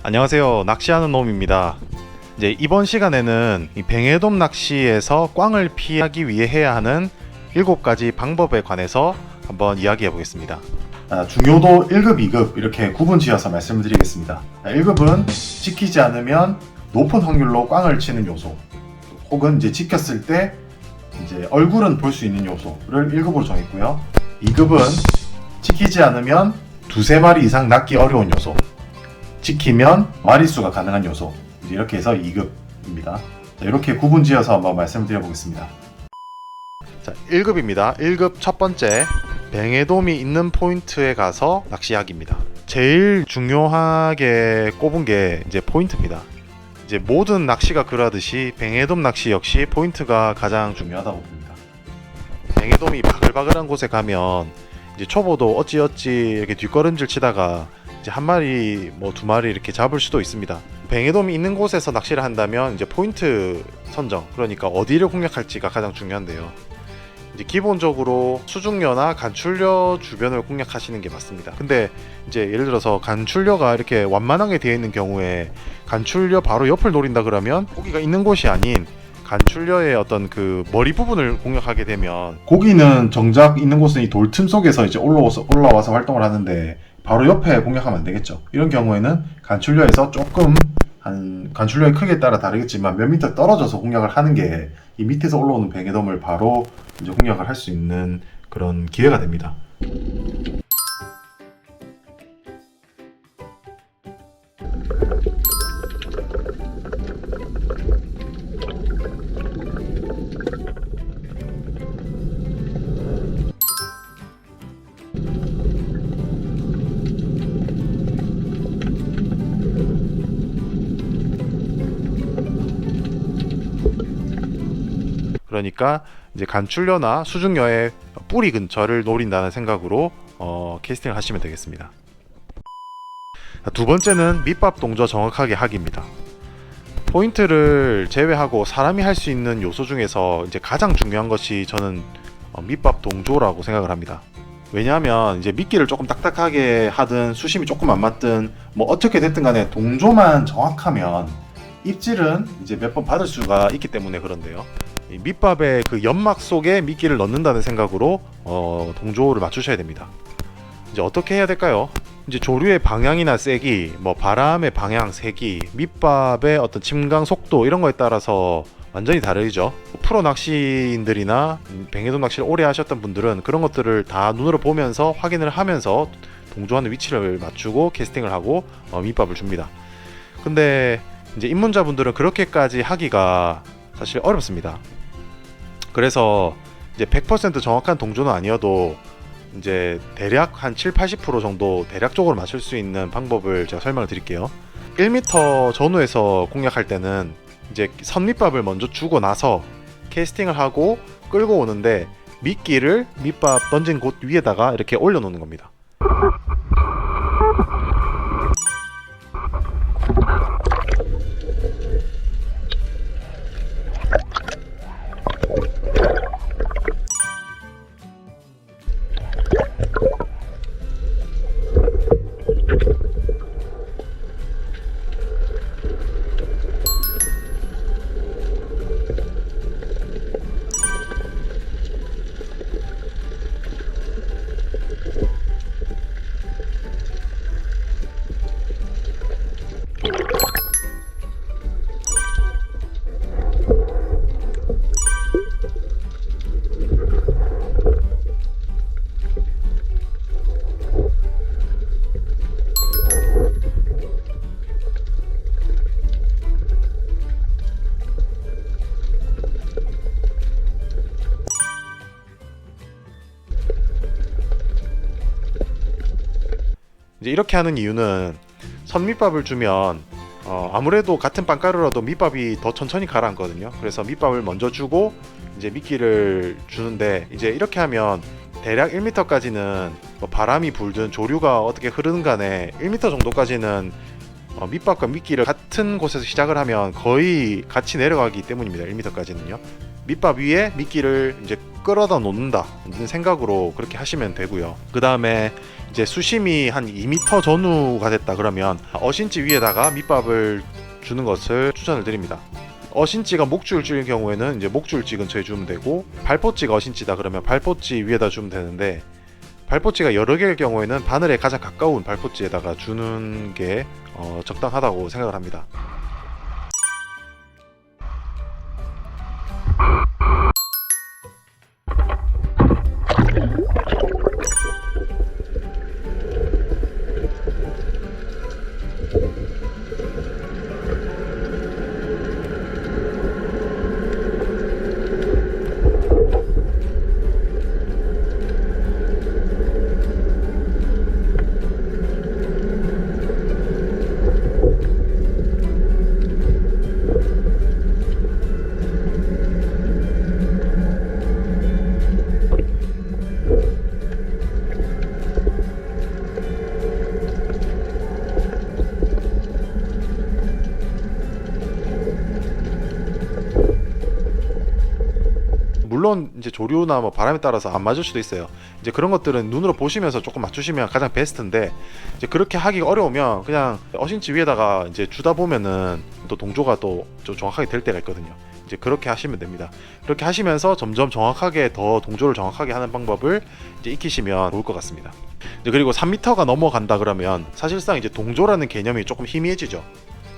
안녕하세요. 낚시하는 놈입니다. 이제 이번 시간에는 이 뱅에돔 낚시에서 꽝을 피하기 위해 해야 하는 7가지 방법에 관해서 한번 이야기해 보겠습니다. 중요도 1급, 2급 이렇게 구분 지어서 말씀을 드리겠습니다. 1급은 지키지 않으면 높은 확률로 꽝을 치는 요소, 혹은 이제 지켰을 때 이제 얼굴은 볼 수 있는 요소를 1급으로 정했고요. 2급은 지키지 않으면 두세 마리 이상 낚기 어려운 요소, 지키면 마리수가 가능한 요소, 이렇게 해서 2급입니다. 이렇게 구분 지어서 한번 말씀을 드려보겠습니다. 자, 1급입니다. 1급 첫 번째, 뱅에돔이 있는 포인트에 가서 낚시하기입니다. 제일 중요하게 꼽은 게 이제 포인트입니다. 이제 모든 낚시가 그러하듯이 뱅에돔 낚시 역시 포인트가 가장 중요하다고 봅니다. 뱅에돔이 바글바글한 곳에 가면 이제 초보도 어찌어찌 이렇게 뒷걸음질 치다가 이제 한 마리 두 마리 이렇게 잡을 수도 있습니다. 뱅에돔이 있는 곳에서 낚시를 한다면 이제 포인트 선정, 그러니까 어디를 공략할지가 가장 중요한데요. 이제 기본적으로 수중려나 간출려 주변을 공략하시는 게 맞습니다. 근데 이제 예를 들어서 간출려가 이렇게 완만하게 되어 있는 경우에 간출려 바로 옆을 노린다 그러면 고기가 있는 곳이 아닌 간출려의 어떤 그 머리 부분을 공략하게 되면 고기는 정작 있는 곳은 이 돌 틈 속에서 이제 올라와서 활동을 하는데 바로 옆에 공략하면 안 되겠죠. 이런 경우에는 간출려에서 조금 간출려의 크기에 따라 다르겠지만 몇 미터 떨어져서 공략을 하는 게 이 밑에서 올라오는 뱅에돔을 바로 이제 공략을 할 수 있는 그런 기회가 됩니다. 그러니까 이제 간출려나 수중려의 뿌리 근처를 노린다는 생각으로 캐스팅을 하시면 되겠습니다. 두 번째는 밑밥 동조 정확하게 하기입니다. 포인트를 제외하고 사람이 할 수 있는 요소 중에서 이제 가장 중요한 것이 저는 밑밥 동조라고 생각을 합니다. 왜냐하면 이제 미끼를 조금 딱딱하게 하든 수심이 조금 안 맞든 어떻게 됐든 간에 동조만 정확하면 입질은 이제 몇 번 받을 수가 있기 때문에 그런데요. 이 밑밥의 그 연막 속에 미끼를 넣는다는 생각으로 동조를 맞추셔야 됩니다. 이제 어떻게 해야 될까요? 이제 조류의 방향이나 세기, 바람의 방향, 세기, 밑밥의 어떤 침강 속도 이런 거에 따라서 완전히 다르죠. 프로 낚시인들이나 뱅에돔 낚시를 오래 하셨던 분들은 그런 것들을 다 눈으로 보면서 확인을 하면서 동조하는 위치를 맞추고 캐스팅을 하고 밑밥을 줍니다. 근데 이제 입문자분들은 그렇게까지 하기가 사실 어렵습니다. 그래서 이제 100% 정확한 동조는 아니어도 이제 대략 한 7-80% 정도 대략적으로 맞출 수 있는 방법을 제가 설명을 드릴게요. 1m 전후에서 공략할 때는 이제 선밑밥을 먼저 주고 나서 캐스팅을 하고 끌고 오는데 미끼를 밑밥 던진 곳 위에다가 이렇게 올려 놓는 겁니다. 이제 이렇게 하는 이유는 선밑밥을 주면 아무래도 같은 빵가루라도 밑밥이 더 천천히 가라앉거든요. 그래서 밑밥을 먼저 주고 이제 미끼를 주는데 이제 이렇게 하면 대략 1m까지는 바람이 불든 조류가 어떻게 흐르는 간에 1m 정도까지는 밑밥과 미끼를 같은 곳에서 시작을 하면 거의 같이 내려가기 때문입니다. 1m까지는요. 밑밥 위에 미끼를 이제 끌어다 놓는다 생각으로 그렇게 하시면 되고요. 그 다음에 이제 수심이 한 2m 전후가 됐다 그러면 어신지 위에다가 밑밥을 주는 것을 추천을 드립니다. 어신지가 목줄지일 경우에는 이제 목줄지 근처에 주면 되고, 발포지가 어신지다 그러면 발포지 위에다 주면 되는데, 발포지가 여러 개일 경우에는 바늘에 가장 가까운 발포지에다가 주는 게 적당하다고 생각을 합니다. 물론 이제 조류나 뭐 바람에 따라서 안 맞을 수도 있어요. 이제 그런 것들은 눈으로 보시면서 조금 맞추시면 가장 베스트인데, 이제 그렇게 하기가 어려우면 그냥 어신지 위에다가 이제 주다 보면은 또 동조가 또 좀 정확하게 될 때가 있거든요. 이제 그렇게 하시면 됩니다. 그렇게 하시면서 점점 정확하게 더 동조를 정확하게 하는 방법을 이제 익히시면 좋을 것 같습니다. 이제 그리고 3m가 넘어간다 그러면 사실상 이제 동조라는 개념이 조금 희미해지죠.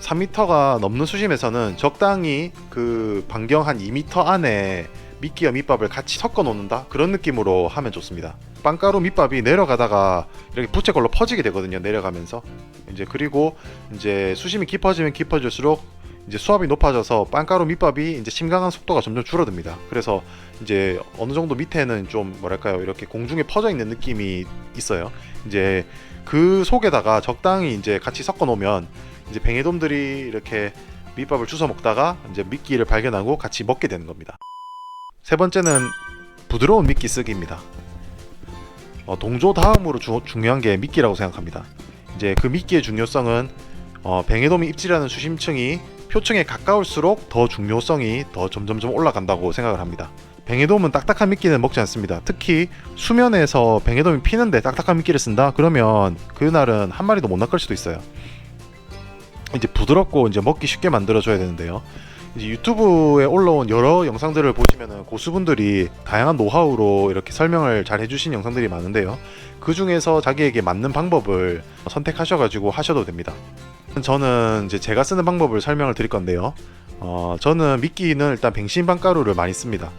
3m가 넘는 수심에서는 적당히 그 반경 한 2m 안에 미끼와 밑밥을 같이 섞어 놓는다, 그런 느낌으로 하면 좋습니다. 빵가루 밑밥이 내려가다가 이렇게 부채꼴로 퍼지게 되거든요. 내려가면서 이제, 그리고 이제 수심이 깊어지면 깊어질수록 이제 수압이 높아져서 빵가루 밑밥이 이제 침강한 속도가 점점 줄어듭니다. 그래서 이제 어느 정도 밑에는 좀 뭐랄까요, 이렇게 공중에 퍼져 있는 느낌이 있어요. 이제 그 속에다가 적당히 이제 같이 섞어 놓으면 이제 뱅에돔들이 이렇게 밑밥을 주워 먹다가 이제 미끼를 발견하고 같이 먹게 되는 겁니다. 세 번째는 부드러운 미끼 쓰기입니다. 동조 다음으로 중요한 게 미끼라고 생각합니다. 이제 그 미끼의 중요성은 뱅에돔이 입질하는 수심층이 표층에 가까울수록 더 중요성이 더 점점점 올라간다고 생각을 합니다. 뱅에돔은 딱딱한 미끼는 먹지 않습니다. 특히 수면에서 뱅에돔이 피는데 딱딱한 미끼를 쓴다? 그러면 그날은 한 마리도 못 낚을 수도 있어요. 이제 부드럽고 이제 먹기 쉽게 만들어줘야 되는데요. 이제 유튜브에 올라온 여러 영상들을 보시면은 고수분들이 다양한 노하우로 이렇게 설명을 잘 해주신 영상들이 많은데요. 그 중에서 자기에게 맞는 방법을 선택하셔가지고 하셔도 됩니다. 저는 이제 제가 쓰는 방법을 설명을 드릴 건데요. 저는 미끼는 일단 뱅신빵가루를 많이 씁니다.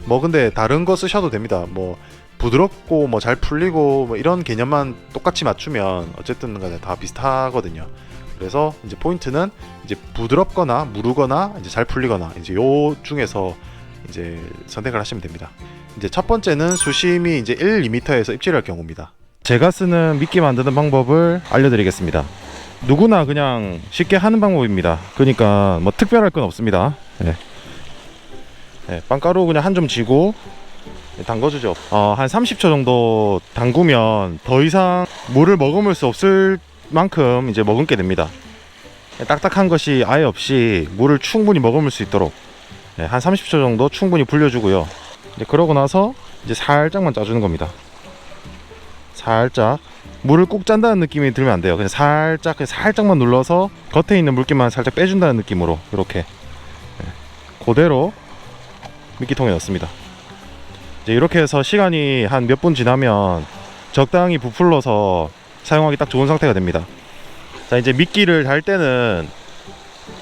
뭐 근데 다른 거 쓰셔도 됩니다. 뭐 부드럽고 뭐 잘 풀리고 뭐 이런 개념만 똑같이 맞추면 어쨌든 간에 다 비슷하거든요. 그래서 이제 포인트는 이제 부드럽거나 무르거나 이제 잘 풀리거나 이제 요 중에서 이제 선택을 하시면 됩니다. 이제 첫 번째는 수심이 이제 1, 2m에서 입질할 경우입니다. 제가 쓰는 미끼 만드는 방법을 알려드리겠습니다. 누구나 그냥 쉽게 하는 방법입니다. 그러니까 뭐 특별할 건 없습니다. 빵가루 그냥 한 점 쥐고 담궈주죠. 한 30초 정도 담그면 더 이상 물을 머금을 수 없을 만큼 이제 머금게 됩니다. 딱딱한 것이 아예 없이 물을 충분히 머금을 수 있도록 한 30초 정도 충분히 불려주고요. 이제 그러고 나서 이제 살짝만 짜주는 겁니다. 살짝 물을 꾹 짠다는 느낌이 들면 안 돼요. 그냥 살짝만 눌러서 겉에 있는 물기만 살짝 빼준다는 느낌으로 이렇게 그대로 미끼통에 넣습니다. 이제 이렇게 해서 시간이 한 몇 분 지나면 적당히 부풀러서 사용하기 딱 좋은 상태가 됩니다. 자, 이제 미끼를 달 때는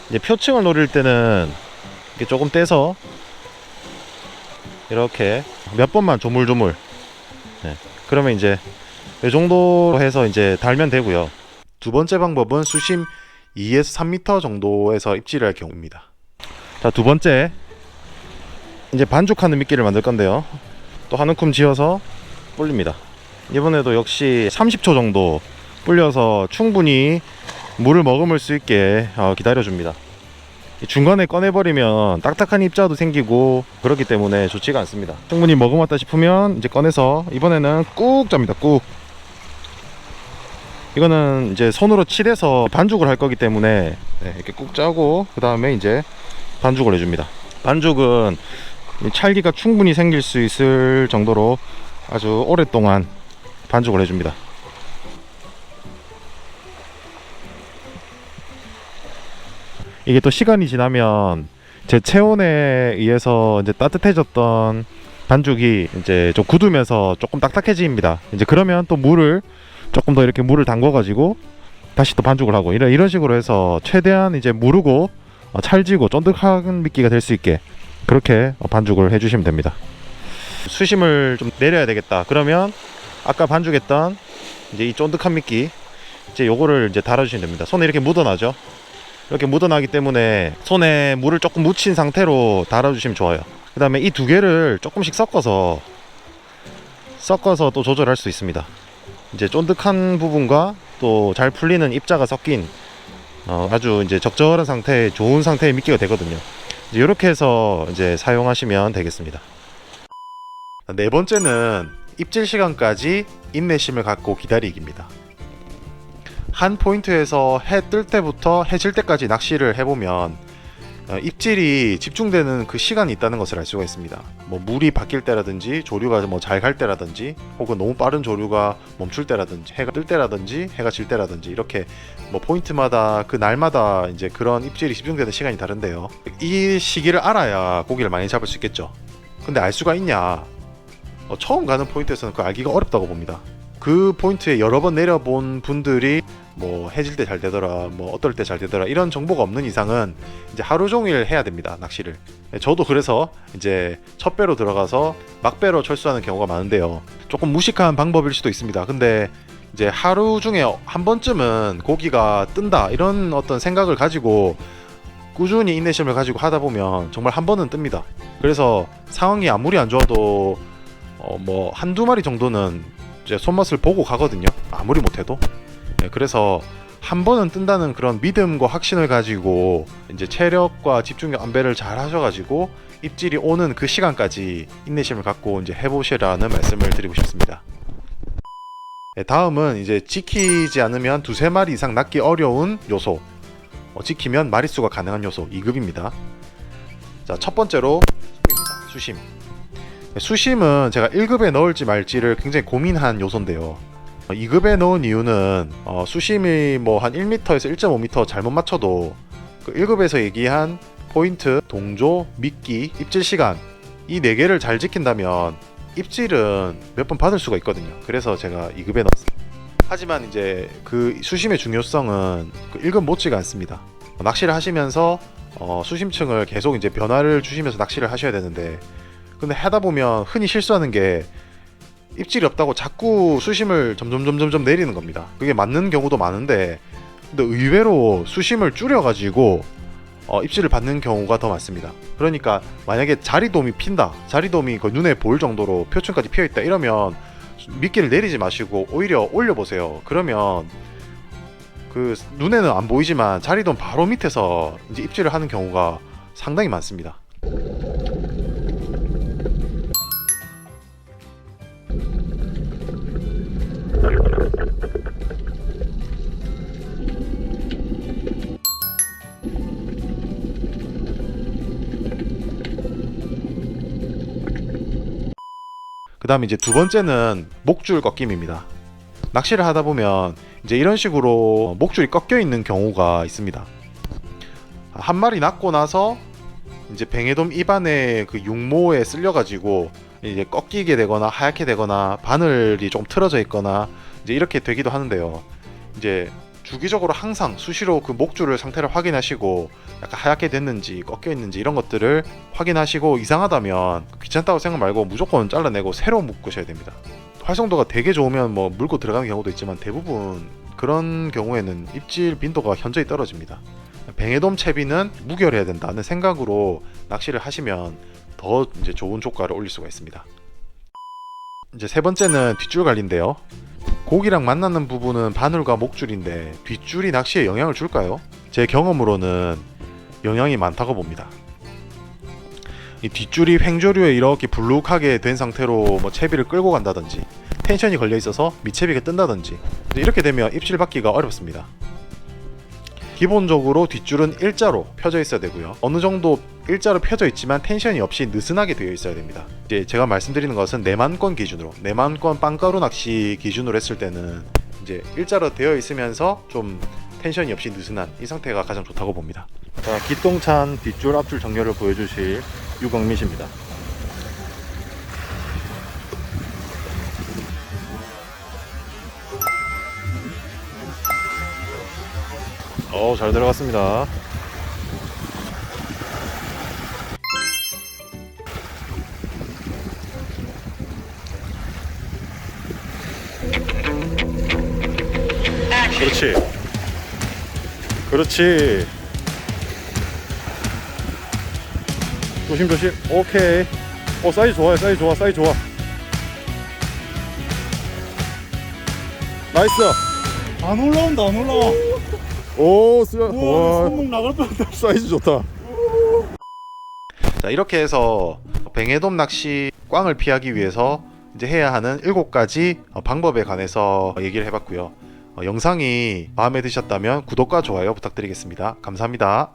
이제 표층을 노릴 때는 이렇게 조금 떼서 이렇게 몇 번만 조물조물 그러면 이제 이 정도로 해서 이제 달면 되고요. 두 번째 방법은 수심 2에서 3m 정도에서 입질할 경우입니다. 자, 두 번째 이제 반죽하는 미끼를 만들 건데요. 또 한 움큼 지어서 불립니다. 이번에도 역시 30초 정도 불려서 충분히 물을 머금을 수 있게 기다려줍니다. 중간에 꺼내버리면 딱딱한 입자도 생기고 그렇기 때문에 좋지가 않습니다. 충분히 머금었다 싶으면 이제 꺼내서 이번에는 꾹 짭니다. 꾹. 이거는 이제 손으로 칠해서 반죽을 할 거기 때문에 이렇게 꾹 짜고 그 다음에 이제 반죽을 해줍니다. 반죽은 이 찰기가 충분히 생길 수 있을 정도로 아주 오랫동안 반죽을 해줍니다. 이게 또 시간이 지나면 제 체온에 의해서 이제 따뜻해졌던 반죽이 이제 좀 굳으면서 조금 딱딱해집니다. 이제 그러면 또 물을 조금 더 이렇게 물을 담궈 가지고 다시 또 반죽을 하고 이런 식으로 해서 최대한 이제 무르고 찰지고 쫀득한 미끼가 될 수 있게 그렇게 반죽을 해주시면 됩니다. 수심을 좀 내려야 되겠다. 그러면 아까 반죽했던 이제 이 쫀득한 미끼 이제 요거를 이제 달아주시면 됩니다. 손에 이렇게 묻어나죠. 이렇게 묻어나기 때문에 손에 물을 조금 묻힌 상태로 달아주시면 좋아요. 그 다음에 이 두 개를 조금씩 섞어서 또 조절할 수 있습니다. 이제 쫀득한 부분과 또 잘 풀리는 입자가 섞인 아주 이제 적절한 상태의 좋은 상태의 미끼가 되거든요. 이제 이렇게 해서 이제 사용하시면 되겠습니다. 네 번째는 입질 시간까지 인내심을 갖고 기다리기입니다. 한 포인트에서 해 뜰 때부터 해 질 때까지 낚시를 해보면 입질이 집중되는 그 시간이 있다는 것을 알 수가 있습니다. 뭐 물이 바뀔 때라든지 조류가 뭐 잘 갈 때라든지 혹은 너무 빠른 조류가 멈출 때라든지 해가 뜰 때라든지 해가 질 때라든지 이렇게 뭐 포인트마다 그 날마다 이제 그런 입질이 집중되는 시간이 다른데요. 이 시기를 알아야 고기를 많이 잡을 수 있겠죠. 근데 알 수가 있냐? 처음 가는 포인트에서는 그 알기가 어렵다고 봅니다. 그 포인트에 여러 번 내려본 분들이 뭐 해질 때 잘 되더라, 뭐 어떨 때 잘 되더라 이런 정보가 없는 이상은 이제 하루 종일 해야 됩니다, 낚시를. 저도 그래서 이제 첫 배로 들어가서 막배로 철수하는 경우가 많은데요. 조금 무식한 방법일 수도 있습니다. 근데 이제 하루 중에 한 번쯤은 고기가 뜬다 이런 어떤 생각을 가지고 꾸준히 인내심을 가지고 하다 보면 정말 한 번은 뜹니다. 그래서 상황이 아무리 안 좋아도 뭐 한두 마리 정도는 이제 손맛을 보고 가거든요. 아무리 못해도. 그래서 한 번은 뜬다는 그런 믿음과 확신을 가지고 이제 체력과 집중력 안배를 잘 하셔가지고 입질이 오는 그 시간까지 인내심을 갖고 이제 해보시라는 말씀을 드리고 싶습니다. 다음은 이제 지키지 않으면 두세 마리 이상 낚기 어려운 요소, 지키면 마리수가 가능한 요소 2급입니다. 자, 첫 번째로 수심입니다. 수심. 수심은 제가 1급에 넣을지 말지를 굉장히 고민한 요소인데요. 2급에 넣은 이유는 수심이 뭐 한 1m에서 1.5m 잘못 맞춰도 그 1급에서 얘기한 포인트, 동조, 미끼, 입질 시간 이 4개를 잘 지킨다면 입질은 몇 번 받을 수가 있거든요. 그래서 제가 2급에 넣었습니다. 하지만 이제 그 수심의 중요성은 그 1급 못지가 않습니다. 낚시를 하시면서 수심층을 계속 이제 변화를 주시면서 낚시를 하셔야 되는데 근데 하다 보면 흔히 실수하는 게 입질이 없다고 자꾸 수심을 점점 내리는 겁니다. 그게 맞는 경우도 많은데 근데 의외로 수심을 줄여가지고 입질을 받는 경우가 더 많습니다. 그러니까 만약에 자리돔이 핀다, 자리돔이 그 눈에 보일 정도로 표층까지 피어있다 이러면 미끼를 내리지 마시고 오히려 올려보세요. 그러면 그 눈에는 안 보이지만 자리돔 바로 밑에서 이제 입질을 하는 경우가 상당히 많습니다. 그 다음에 이제 두 번째는 목줄 꺾임입니다. 낚시를 하다 보면 이제 이런 식으로 목줄이 꺾여 있는 경우가 있습니다. 한 마리 낚고 나서 이제 뱅에돔 입안에 그 육모에 쓸려가지고 이제 꺾이게 되거나 하얗게 되거나 바늘이 좀 틀어져 있거나 이제 이렇게 되기도 하는데요. 이제 주기적으로 항상 수시로 그 목줄을 상태를 확인하시고 약간 하얗게 됐는지 꺾여 있는지 이런 것들을 확인하시고 이상하다면 귀찮다고 생각 말고 무조건 잘라내고 새로 묶으셔야 됩니다. 활성도가 되게 좋으면 뭐 물고 들어가는 경우도 있지만 대부분 그런 경우에는 입질 빈도가 현저히 떨어집니다. 뱅에돔 채비는 무결해야 된다는 생각으로 낚시를 하시면 더 이제 좋은 효과를 올릴 수가 있습니다. 이제 세 번째는 뒷줄 관리인데요. 고기랑 만나는 부분은 바늘과 목줄인데 뒷줄이 낚시에 영향을 줄까요? 제 경험으로는 영향이 많다고 봅니다. 이 뒷줄이 횡조류에 이렇게 불룩하게 된 상태로 뭐 채비를 끌고 간다든지 텐션이 걸려 있어서 밑채비가 뜬다든지 이렇게 되면 입질 받기가 어렵습니다. 기본적으로 뒷줄은 일자로 펴져 있어야 되고요. 어느 정도 일자로 펴져 있지만 텐션이 없이 느슨하게 되어 있어야 됩니다. 이제 제가 말씀드리는 것은 내만권 기준으로, 내만권 빵가루 낚시 기준으로 했을 때는 이제 일자로 되어 있으면서 좀 텐션이 없이 느슨한 이 상태가 가장 좋다고 봅니다. 자, 기똥찬 뒷줄 앞줄 정렬을 보여주실 유광민 씨입니다. 잘 들어갔습니다. 그렇지. 그렇지. 조심조심. 오케이. 사이즈 좋아요. 사이즈 좋아. 사이즈 좋아. 나이스. 안 올라온다 안 올라와. 와, 손목 나갈 뻔했다. 사이즈 좋다. 자, 이렇게 해서 뱅에돔 낚시 꽝을 피하기 위해서 이제 해야 하는 7가지 방법에 관해서 얘기를 해봤고요. 영상이 마음에 드셨다면 구독과 좋아요 부탁드리겠습니다. 감사합니다.